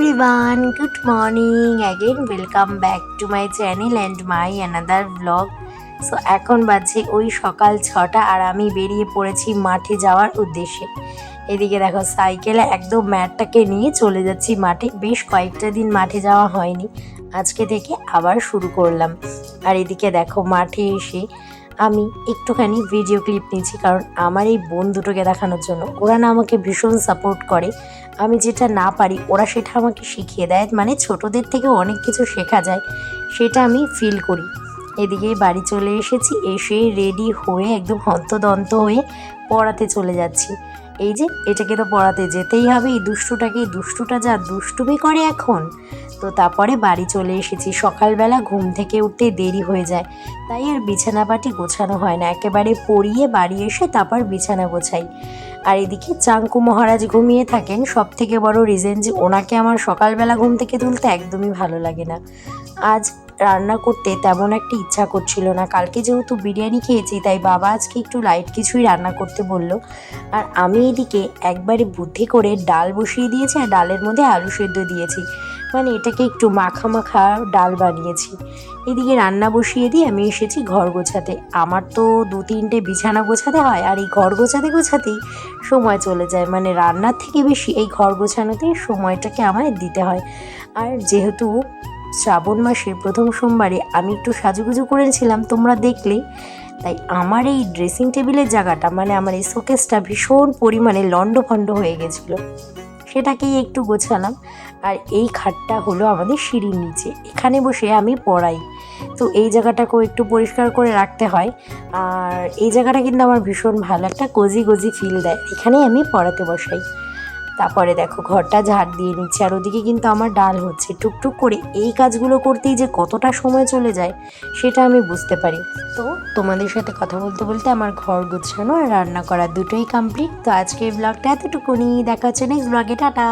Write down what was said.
everyone, good morning again. Welcome back to my channel and my another vlog. So এখন বাজে ওই সকাল ৬টা আর আমি বেরিয়ে পড়েছি মাঠে যাওয়ার উদ্দেশ্যে। এদিকে দেখো সাইকেলে একদম ম্যাটটাকে নিয়ে চলে যাচ্ছি মাঠে। বেশ কয়েকটা দিন মাঠে যাওয়া হয়নি, আজকে থেকে আবার শুরু করলাম। আর এদিকে দেখো মাঠে এসে আমি একটুখানি ভিডিও ক্লিপ নিচ্ছি, কারণ আমার এই বোন দুটোকে দেখানোর জন্য। ওরা না আমাকে ভীষণ সাপোর্ট করে, আমি যেটা না পারি ওরা সেটা আমাকে শিখিয়ে দেয়। মানে ছোটদের থেকে অনেক কিছু শেখা যায়, সেটা আমি ফিল করি। এদিকে বাড়ি চলে এসেছি, এসে রেডি হয়ে একদম হন্তদন্ত হয়ে পড়াতে চলে যাচ্ছি। এই যে এটাকে তো পড়াতে যেতেই হবে, এই দুষ্টুটা যা দুষ্টুমি করে এখন। তো তারপরে বাড়ি চলে এসেছি। সকালবেলা ঘুম থেকে উঠতে দেরি হয়ে যায়, তাই আর বিছানাপাটি গোছানো হয় না। একেবারে পড়িয়ে বাড়ি এসে তারপর বিছানা গোছাই। আর এদিকে চাঙ্কু মহারাজ ঘুমিয়ে থাকেন। সব থেকে বড় রিজন যে ওনাকে আমার সকালবেলা ঘুম থেকে তুলতে একদমই ভালো লাগে না। আজ রান্না করতে তেমন একটা ইচ্ছা করছিল না। কালকে যেহেতু বিরিয়ানি খেয়েছি, তাই বাবা আজকে একটু লাইট কিছুই রান্না করতে বলল। আর আমি এদিকে একবারে বুদ্ধি করে ডাল বসিয়ে দিয়েছি, আর ডালের মধ্যে আলু সেদ্ধ দিয়েছি। মানে এটাকে একটু মাখা মাখা ডাল বানিয়েছি। এদিকে রান্না বসিয়ে দিয়ে আমি এসেছি ঘর গোছাতে। আমার তো 2-3টে বিছানা গোছাতে হয়, আর এই ঘর গোছাতেই সময় চলে যায়। মানে রান্নার থেকে বেশি এই ঘর গোছানোতেই সময়টাকে আমায় দিতে হয়। আর যেহেতু শ্রাবণ মাসের প্রথম সোমবারে আমি একটু সাজুগুজু করেছিলাম, তোমরা দেখলেই। তাই আমার এই ড্রেসিং টেবিলের জায়গাটা, মানে আমার এই শোকেসটা ভীষণ পরিমাণে লণ্ডভণ্ড হয়ে গেছিলো, সেটাকেই একটু গোছালাম। আর এই খাটটা হলো আমাদের সিঁড়ির নিচে, এখানে বসে আমি পড়াই। তো এই জায়গাটাকেও একটু পরিষ্কার করে রাখতে হয়। আর এই জায়গাটা কিন্তু আমার ভীষণ ভালো একটা কোজি ফিল দেয়, এখানেই আমি পড়াতে বসাই। তারপরে দেখো ঘরটা ঝাড় দিয়ে নিচ্ছি, আর ওদিকে কিন্তু আমার ডাল হচ্ছে। টুকটুক করে এই কাজগুলো করতেই যে কতটা সময় চলে যায় সেটা আমি বুঝতে পারি। তো তোমাদের সাথে কথা বলতে বলতে আমার ঘর গোছানো আর রান্না করা দুটোই কমপ্লিট। তো আজকের ব্লগটা এতটুকুনি, দেখা হচ্ছে নেক্সট ব্লগে, টাটা।